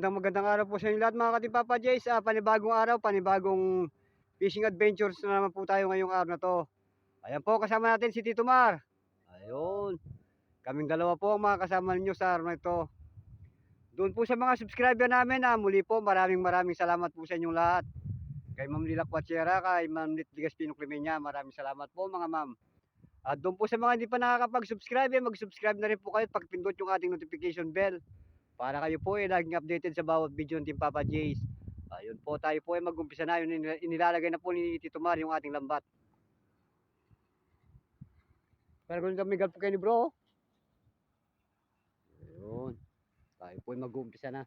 magandang araw po sa inyo lahat mga Katipapa Jays. Panibagong araw, panibagong fishing adventures na naman po tayo ngayong araw na to. Ayan po, kasama natin si Tito Mar. Ayun, kaming dalawa po ang mga kasama ninyo sa araw na ito. Doon po sa mga subscriber namin, muli po maraming salamat po sa inyong lahat. Kay Ma'am Lila Quachera, kay Ma'am Litligas Pino Clemenya, maraming salamat po mga ma'am. At doon po sa mga hindi pa nakakapag-subscribe, mag-subscribe na rin po kayo at pagpindot yung ating notification bell para kayo po ay laging updated sa bawat video ng Team Papa Jays. Ayun po, tayo po ay mag-umpisa na. Yun, inilalagay na po ni Tito Mar yung ating lambat. Pero kung kami po kayo ni bro. Ayun, tayo po ay mag-umpisa na.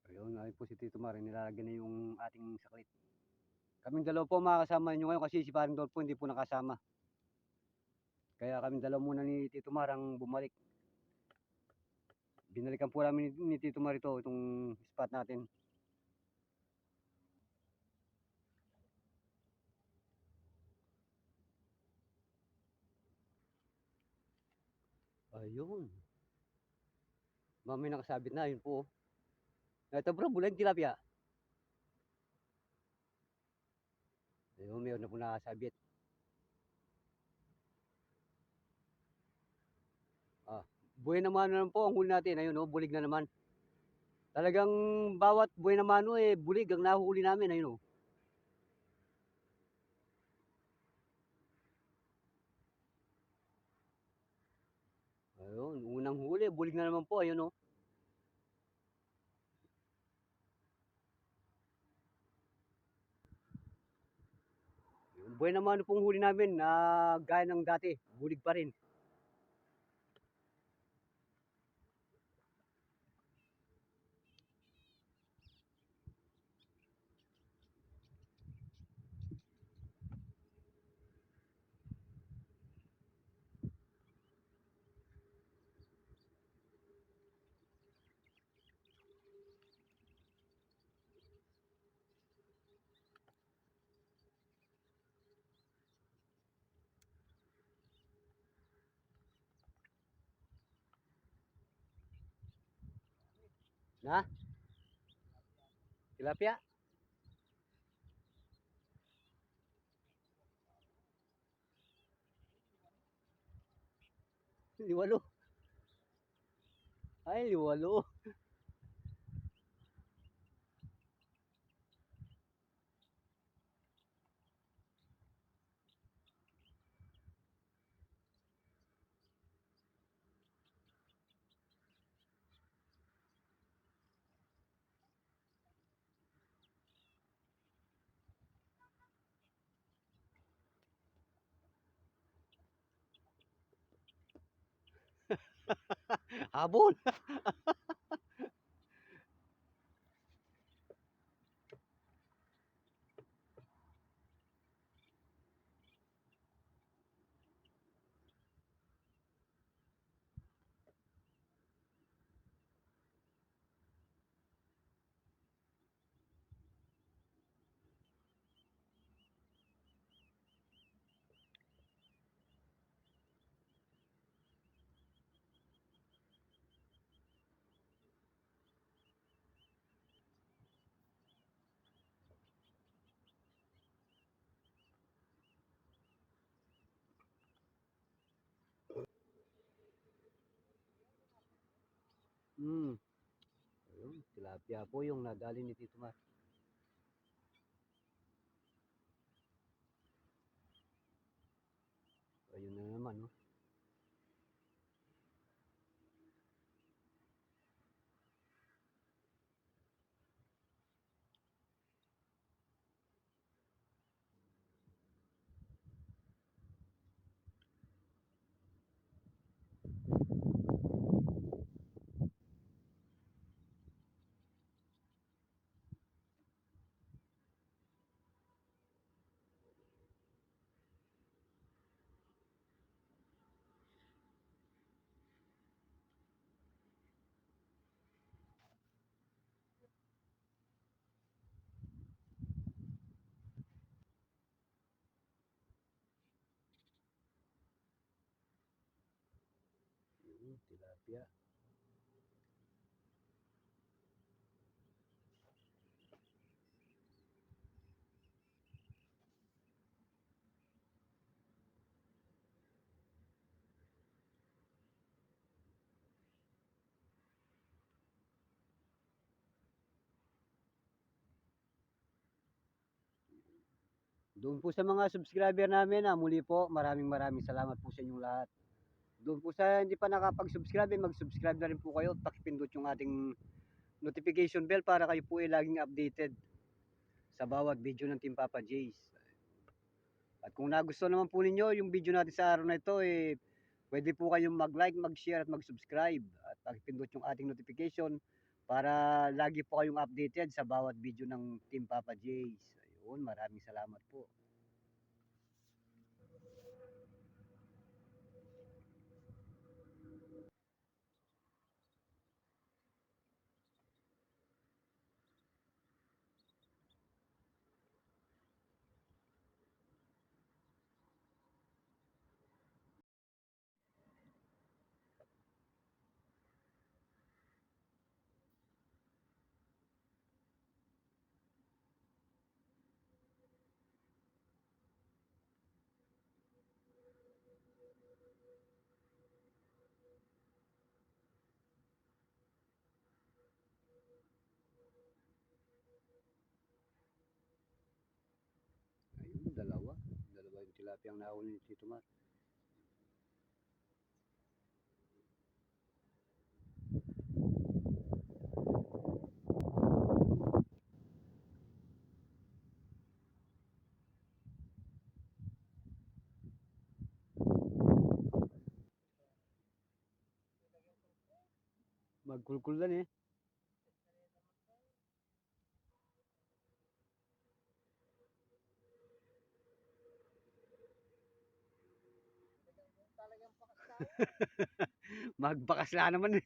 Ayun, ayun po si Tito Mar, inilalagay na yung ating saklit. Kaming dalawa po makakasama nyo ngayon kasi si Paring Dol po hindi po nakasama. Kaya kaming dalawa muna ni Tito Mar ang bumalik. Binalikan po namin ni Tito Mar itong spot natin. Ayun. May nakasabit na, yun po. Ito bro, bulan tilapia. Ayun, mayroon na po nakasabit. Buhay na mano naman po ang huli natin. Ayun, bulig na naman. Talagang bawat buhay na mano bulig ang nahuli namin. Ayun, Ayun, unang huli, bulig na naman po. Ayun, Buhay na mano pong huli namin na gaya ng dati. Bulig pa rin. Na? Tilapia? Liwalo. Ay, liwalo. Habol. Ayun, tilapia po yung nadali ni Tito Mar. Ayun na naman, Tilapia. Doon po sa mga subscriber namin, muli po, maraming salamat po sa inyong lahat. Doon po sa hindi pa nakapag-subscribe, mag-subscribe na rin po kayo at pakipindot yung ating notification bell para kayo po ay laging updated sa bawat video ng Team Papa Jays. At kung nagustuhan naman po ninyo yung video natin sa araw na ito, pwede po kayong mag-like, mag-share at mag-subscribe at pakipindot yung ating notification para lagi po kayong updated sa bawat video ng Team Papa Jays. Ayun, maraming salamat po. Ayun, dalawa yung tilapia ang nahuli ni Tito Mar. Magkulkulan eh. Magbakas na naman eh.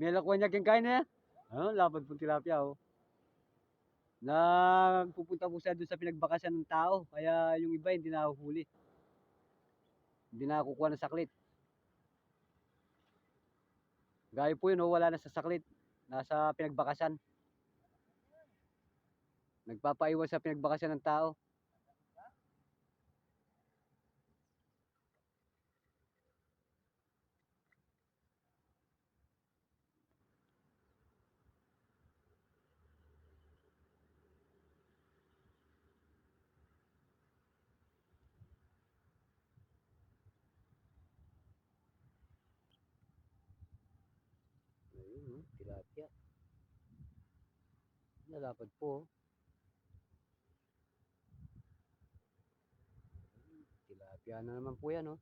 May lakuan niya kain na. Lapad po tilapia oh. Nagpupunta po siya doon sa pinagbakasan ng tao. Kaya yung iba hindi nahuhuli. Hindi nakukuha ng saklit. Gaya po yun, wala na sa saklit. Nasa pinagbakasan. Nagpapaiwan sa pinagbakasan ng tao. Ayun, tilapia. Nalapad po. Tilapia na naman po yan.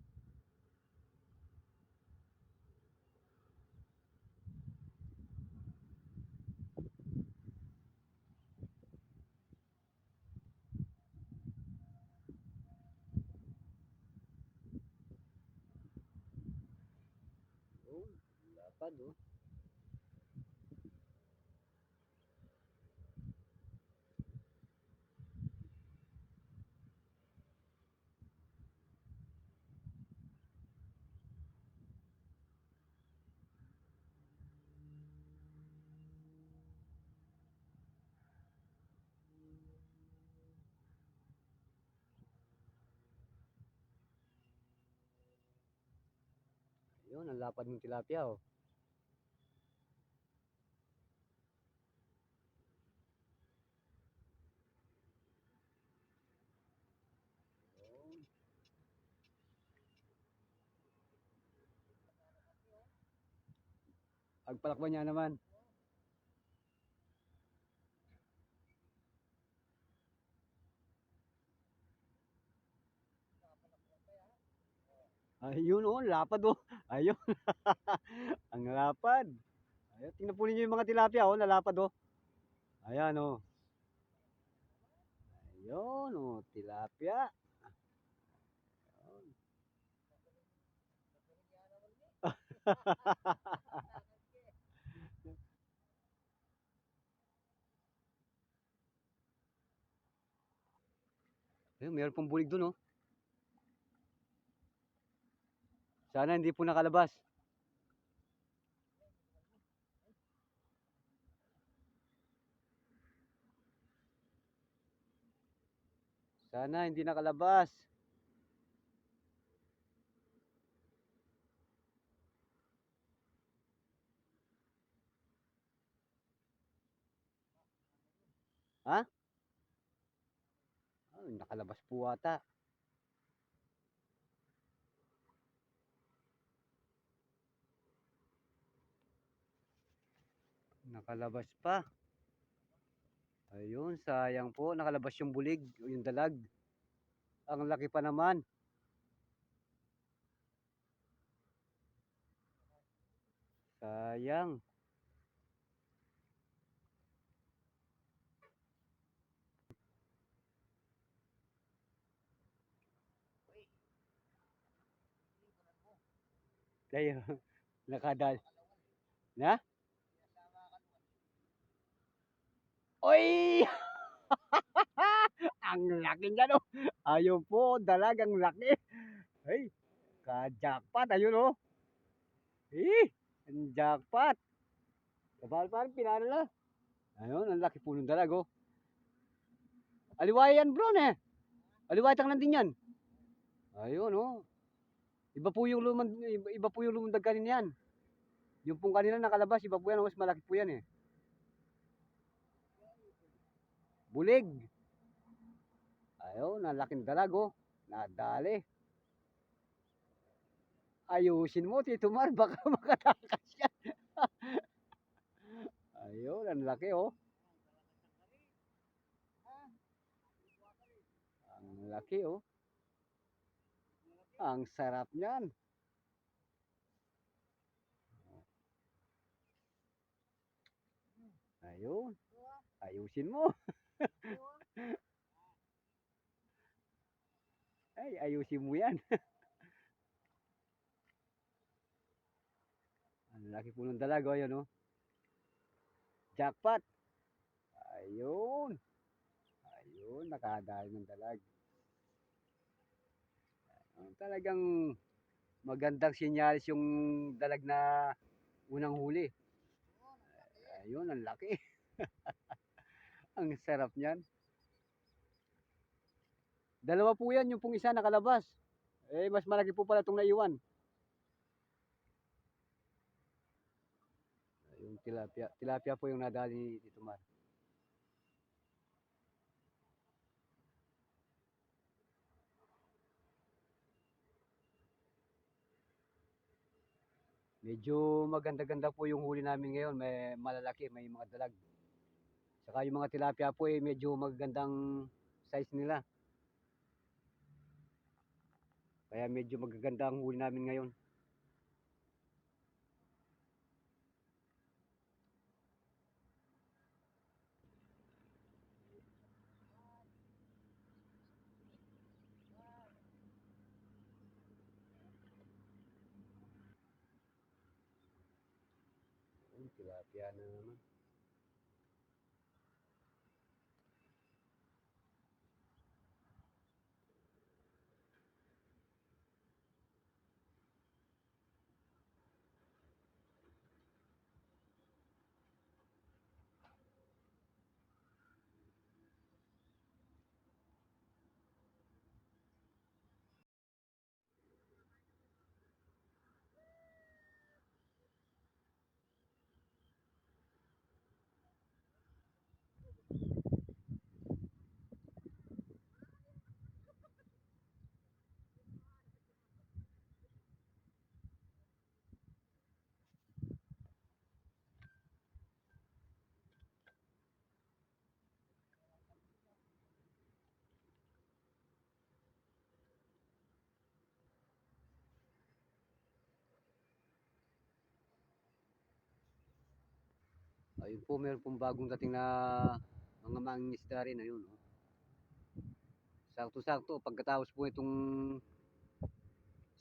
Lapad. Ayun, ang lapad ng tilapia, oh. Pagpalakban niya naman. Ayun, oh, lapad, oh. Ayun. Ang lapad. Ayun, tingnan po ninyo yung mga tilapia, oh, nalapad, oh. Ayan, oh. Ayun, oh, tilapia. Ayun, meron pong bulig dun, oh. Sana hindi po nakalabas. Sana hindi nakalabas. Ha? Ay, nakalabas po ata. Nakalabas pa. Ayun, sayang po. Nakalabas yung bulig, yung dalag. Ang laki pa naman. Sayang. Ayun, nakadal. Na? Oy! Ang laki niya, no? Ayun po, dalag, ang laki. Ay, ka-jackpot. Ayun, oh. Ang jackpot. Parang pinano na. Ayun, ang laki po ng dalag, oh. Aliwaya yan, bro, eh. Aliwaya tang din yan. Ayun, oh. Iba po yung lumundag kanina yan. Yung pong kanina nakalabas, iba po yan, mas malaki po yan, eh. Bulig. Ayun, ang laking dalag, oh. Nadali. Ayusin mo, Tito Mar, baka makatakas yan. Ayun, ang laki, oh. Ang laki, oh. Ang sarap niyan. Ayun. Ayusin mo. Ay, ayusin mo yan. Ang laki po ng dalag, oh. Ayun, oh. Jackpot. Ayun. Ayun, nakadali ng dalag. Talagang magandang sinyalis yung dalag na unang huli. Ayun, ang laki. Ang sarap niyan. Dalawa po yan, yung pong isa nakalabas. Eh, mas malaki po pala itong naiwan. Yung tilapia. Tilapia po yung nadali dito, Mar. Medyo maganda-ganda po yung huli namin ngayon. May malalaki, may mga dalag. Saka yung mga tilapia po eh, medyo magagandang size nila. Kaya medyo magaganda ang huli namin ngayon. Tilapia na naman. Ayun po, meron pong bagong dating na mga mangingisda rin. Ayun, oh. Sakto-sakto, pagkatapos po itong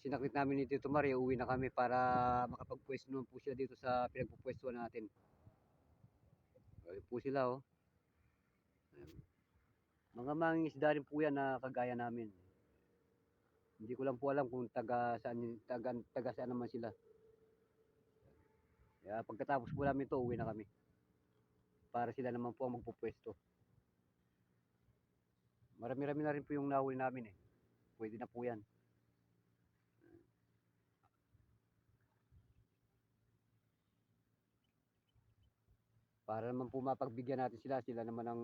sinaklit namin ni Tito Mario, uwi na kami para makapagpwesto naman po siya dito sa pinagpupwestuhan natin. Ayun po sila, oh. Ayun. Mga mangingisda rin po yan na kagaya namin. Hindi ko lang po alam kung taga saan naman sila. Kaya pagkatapos po namin ito, uwi na kami. Para sila naman po ang magpupwesto. Marami-rami na rin po yung nahuli namin eh. Pwede na po yan. Para naman po mapagbigyan natin sila, sila naman ang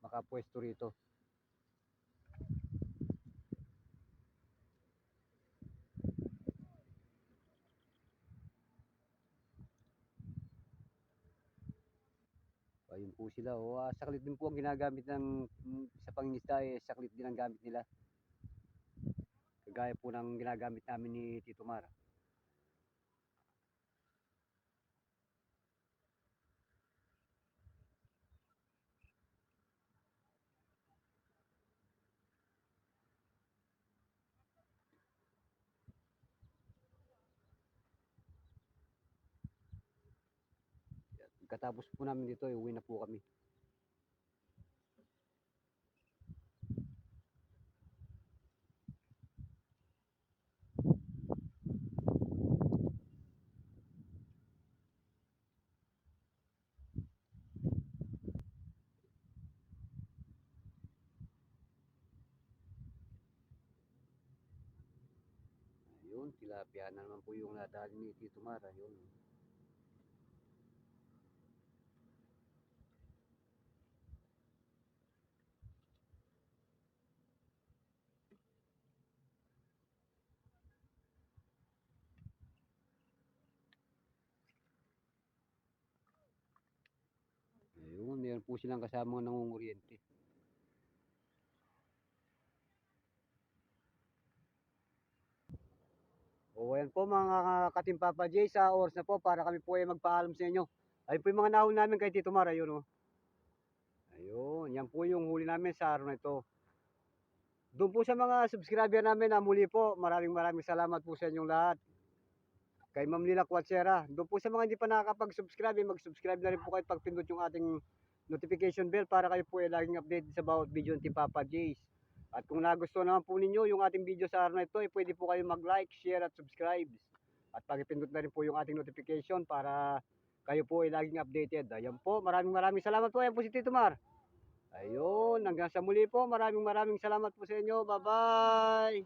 makapwesto rito. Ayun po sila. O, saklit din po ang ginagamit ng sa pangingisda eh. Saklit din ang gamit nila. Kagaya po ng ginagamit namin ni Tito Mar. Pagkatapos po namin dito, uwi na po kami. Ayun, tilapia na naman po yung nadali ni Tito Mar. Ayun. Ayun, meron po silang kasamang nangunguryente. O ayan po mga Katim Papa J, sa oras na po para kami po ay magpaalam sa inyo. Ayun po yung mga nahuli namin kay Tito Mar. Ayun, oh. Ayun, yan po yung huli namin sa araw na ito. Doon po sa mga subscriber namin na muli po, maraming salamat po sa inyong lahat. Kay Ma'am Lila Quatsera. Doon po sa mga hindi pa nakakapag-subscribe, mag-subscribe na rin po kayo pagpindot yung ating notification bell para kayo po ay laging update sa bawat video ni Papa Jace. At kung nagustuhan naman po ninyo yung ating video sa araw na ito, pwede po kayo mag-like, share at subscribe. At pagpindot na rin po yung ating notification para kayo po ay laging updated. Ayan po, maraming salamat po. Ayan po si Tito Mar. Ayun, hanggang sa muli po. Maraming salamat po sa inyo. Bye-bye!